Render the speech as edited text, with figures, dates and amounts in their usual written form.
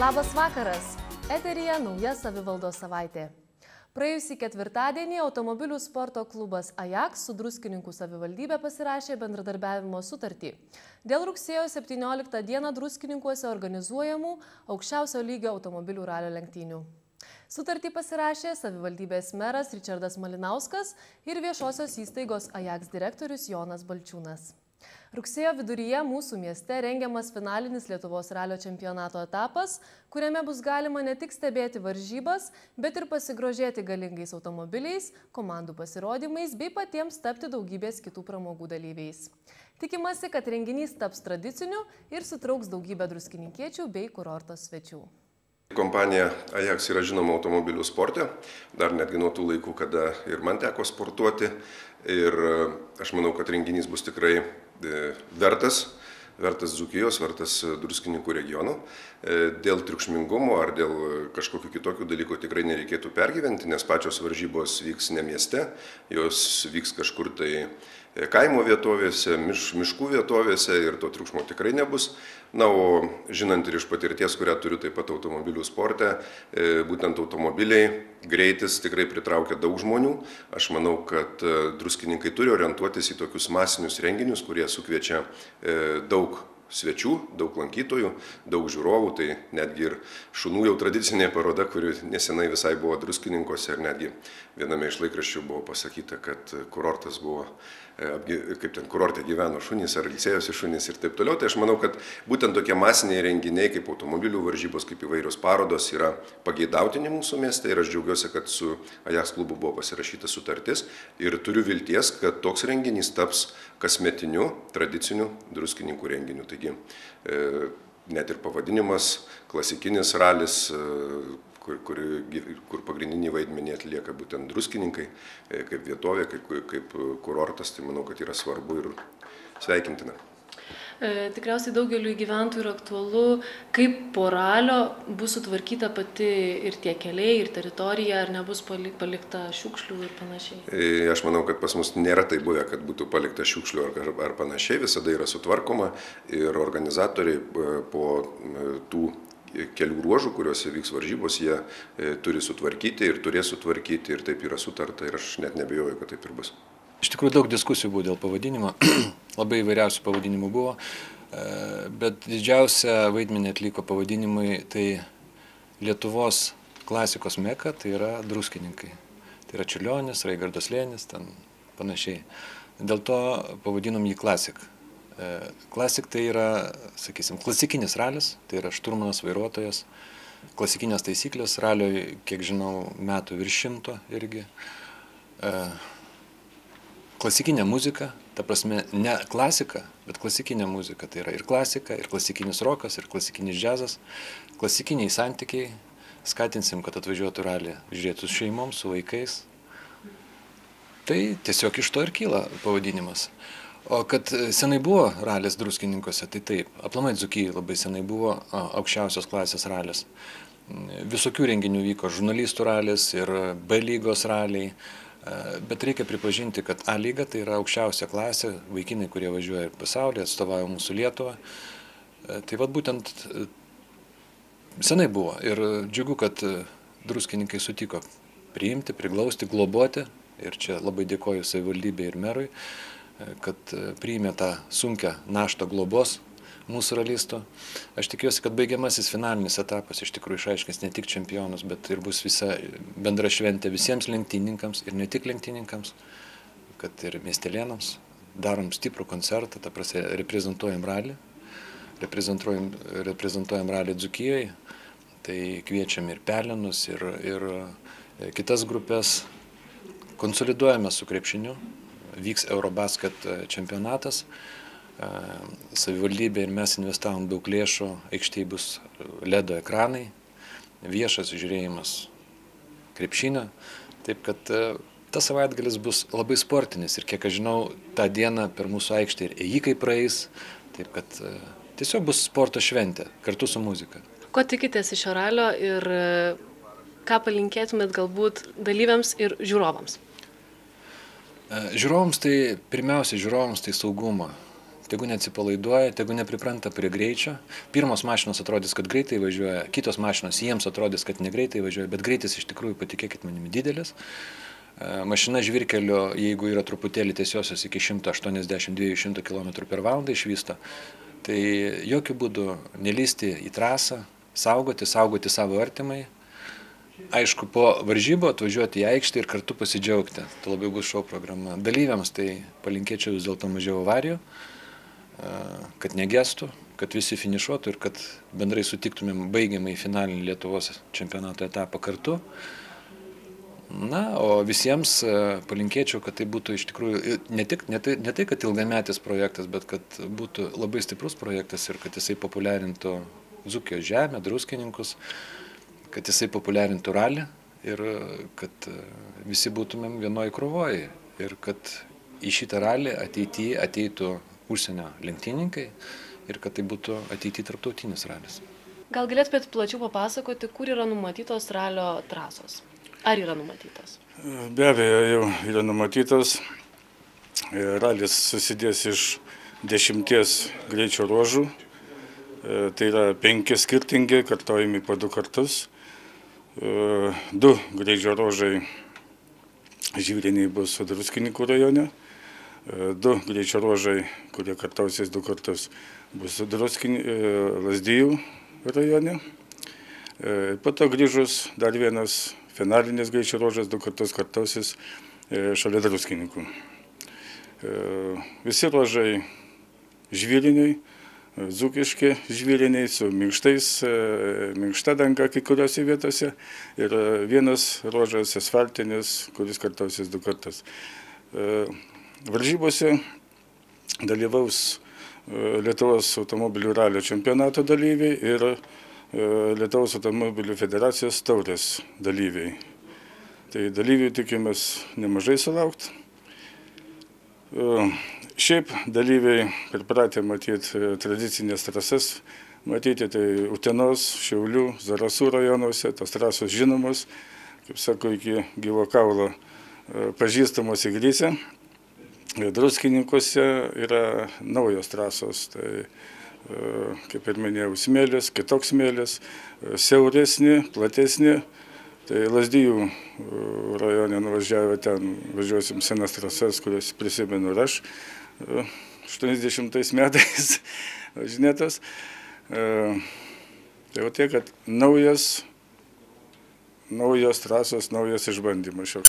Labas vakaras. Eteryje nauja savivaldos savaitė. Praėjusį ketvirtadienį automobilių sporto klubas Ajax su Druskininkų savivaldybė pasirašė bendradarbiavimo sutartį dėl rugsėjo 17 dieną Druskininkuose organizuojamų aukščiausio lygio automobilių ralio lenktynių. Sutartį pasirašė savivaldybės meras Ričardas Malinauskas ir viešosios įstaigos Ajax direktorius Jonas Balčiūnas. Rugsėjo viduryje mūsų mieste rengiamas finalinis Lietuvos ralio čempionato etapas, kuriame bus galima ne tik stebėti varžybas, bet ir pasigrožėti galingais automobiliais, komandų pasirodymais bei patiems tapti daugybės kitų pramogų dalyviais. Tikimasi, kad renginys taps tradiciniu ir sutrauks daugybę druskininkiečių bei kurorto svečių. Kompanija Ajax yra žinoma automobilių sporte, dar netgi nuo tų laikų, kada ir man teko sportuoti. Ir aš manau, kad renginys bus tikrai vertas Dzūkijos, vertas Druskininkų regionų. Dėl triukšmingumo ar dėl kažkokių kitokių dalykų tikrai nereikėtų pergyventi, nes pačios varžybos vyks ne mieste, jos vyks kažkur tai kaimo vietovėse, miškų vietovėse ir to triukšmo tikrai nebus. Na, o žinant ir iš patirties, kurią turiu taip pat automobilių sporte, būtent automobiliai, greitis tikrai pritraukia daug žmonių. Aš manau, kad druskininkai turi orientuotis į tokius masinius renginius, kurie sukviečia daug svečių, daug lankytojų, daug žiūrovų, tai netgi ir šunų jau tradicinė paroda, kuri nesenai visai buvo Druskininkuose ir netgi viename iš laikraščių buvo pasakyta, kad kurortas buvo, kaip ten kurorte gyveno šunys ar ilsėjosi šunys ir taip toliau. Tai aš manau, kad būtent tokie masiniai renginiai kaip automobilių varžybos, kaip įvairios parodos yra pageidautini mūsų mieste ir aš džiaugiuosi, kad su Ajax klubu buvo pasirašyta sutartis ir turiu vilties, kad toks renginys taps kasmetiniu, tradiciniu Druskininkų renginiu. Taigi net ir pavadinimas klasikinis ralis, kur pagrindinį vaidmenį atlieka būtent druskininkai, kaip vietovė, kaip kurortas, tai manau, kad yra svarbu ir sveikintina. Tikriausiai daugeliui gyventojų yra aktualu, kaip po ralio bus sutvarkyta pati ir tie keliai, ir teritorija, ar nebus palikta šiukšlių ir panašiai. Aš manau, kad pas mus nėra tai buvę, kad būtų palikta šiukšlių ar panašiai, visada yra sutvarkoma ir organizatoriai po tų kelių ruožų, kuriuose vyks varžybos, jie turi sutvarkyti ir turės sutvarkyti ir taip yra sutarta ir aš net nebijoju, kad taip ir bus. Iš tikrųjų daug diskusijų buvo dėl pavadinimo, labai įvairiausių pavadinimų buvo, bet didžiausią vaidmenį atliko pavadinimai, tai Lietuvos klasikos meka, tai yra druskininkai. Tai yra Čiurlionis, Raigardo slėnis, ten panašiai. Dėl to pavadinom jį klasik. Klasik tai yra, sakysim, klasikinis ralis, tai yra šturmanas, vairuotojas, klasikinės taisyklės, ralio, kiek žinau, metų virš 100 irgi. Klasikinė muzika, ta prasme, ne klasika, bet klasikinė muzika, tai yra ir klasika, ir klasikinis rokas, ir klasikinis džiazas, klasikiniai santykiai, skatinsim, kad atvažiuotų ralį žiūrėti su šeimom, su vaikais. Tai tiesiog iš to ir kyla pavadinimas. O kad senai buvo ralis Druskininkuose, tai taip, aplamai Dzūkijai labai senai buvo aukščiausios klasės ralis. Visokių renginių vyko, žurnalistų ralis ir B lygos raliai. Bet reikia pripažinti, kad A lyga tai yra aukščiausia klasė, vaikinai, kurie važiuoja ir pasaulyje, atstovauja mūsų Lietuvą. Tai vad būtent senai buvo ir džiugu, kad druskininkai sutiko priimti, priglausti, globoti ir čia labai dėkoju savivaldybei ir merui, kad priėmė tą sunkią naštą globos mūsų ralistų. Aš tikiuosi, kad baigiamasis finalinis etapas iš tikrųjų išaiškins ne tik čempionus, bet ir bus visa bendra šventė visiems lenktynininkams ir ne tik lenktynininkams, kad ir miestelėnams. Darom stiprų koncertą, ta prasme, reprezentuojam ralį, reprezentuojam ralį Dzūkijoje, tai kviečiam ir Perlenus, ir kitas grupės. Konsoliduojame su krepšiniu, vyks Eurobasket čempionatas. Savivaldybė ir mes investavom daug lėšų, aikštėje bus LED ekranai, viešas žiūrėjimas krepšinio, taip kad tas savaitgalis bus labai sportinis ir kiek aš žinau, tą dieną per mūsų aikštę ir ėjikai praeis, taip kad tiesiog bus sporto šventė kartu su muzika. Ko tikitės iš šio ralio ir ką palinkėtumėt galbūt dalyviams ir žiūrovams? Žiūrovams tai, pirmiausia, žiūrovams tai saugumo. tegu neatsipalaiduoja, tegu nepripranta prie greičio. Pirmos mašinos atrodys, kad greitai važiuoja, kitos mašinos jiems atrodys, kad negreitai važiuoja, bet greitis iš tikrųjų, patikėkit manimi, didelis. Mašina žvyrkelio, jeigu yra truputėlį tiesiosios iki 180-200 km per valandą išvysto, tai jokių būdų nelysti į trasą, saugoti savo artimai. Aišku, po varžybų atvažiuoti į aikštę ir kartu pasidžiaugti. Tai labai bus šou programa. Dalyviams tai palinkėčiau vis dėlto mažiau avarijų, kad negestų, kad visi finišuotų ir kad bendrai sutiktumėm baigiamą į finalinį Lietuvos čempionato etapą kartu. Na, o visiems palinkėčiau, kad tai būtų iš tikrųjų ne tai, kad ilgametis projektas, bet kad būtų labai stiprus projektas ir kad jisai populiarintų Dzūkijos žemę, druskininkus, kad jisai populiarintų ralį ir kad visi būtumėm vienoj krūvoj ir kad į šitą ralį ateityje ateitų užsienio lenktynininkai ir kad tai būtų ateityje tarptautinis ralis. Gal galėtumėt plačiau papasakoti, kur yra numatytos ralio trasos? Ar yra numatytos? Be abejo, jau yra numatytos. Ralis susidės iš 10 greičio ruožų. Tai yra 5 skirtingi, kartojami po 2 kartus. 2 greičio ruožai žvyriniai bus Druskininkų rajone. 2 greičio ruožai, kurie kartausis 2 kartus, bus Lazdijų rajone. Po to grįžus dar vienas finalinis greičio ruožas 2 kartus kartausis šalia Druskininkų. Visi ruožai žvyriniai, dzūkiški žvyriniai su minkšta danga kai kuriuose vietose ir vienas ruožas asfaltinis, kuris kartausis 2 kartus. Varžybose dalyvaus Lietuvos automobilių ralio čempionato dalyviai ir Lietuvos automobilių federacijos taurės dalyviai. Tai dalyvių tikimės nemažai sulaukti. Šiaip dalyviai pripratę matyti tradicinės trasas, matyti tai Utenos, Šiaulių, Zarasų rajonuose, tos trasos žinomos, kaip sako, iki gyvo kaulo pažįstamos įgryse. Druskininkuose yra naujos trasos, tai kaip ir minėjau, smėlis, kitoks smėlis, siauresni, platesni. Tai Lazdijų rajone nuvažiavę ten važiuosim senas trasas, kurias prisimenu ir aš 80 metais važinėtas. Tai va tai, kad naujos trasos, naujas išbandymas šioks.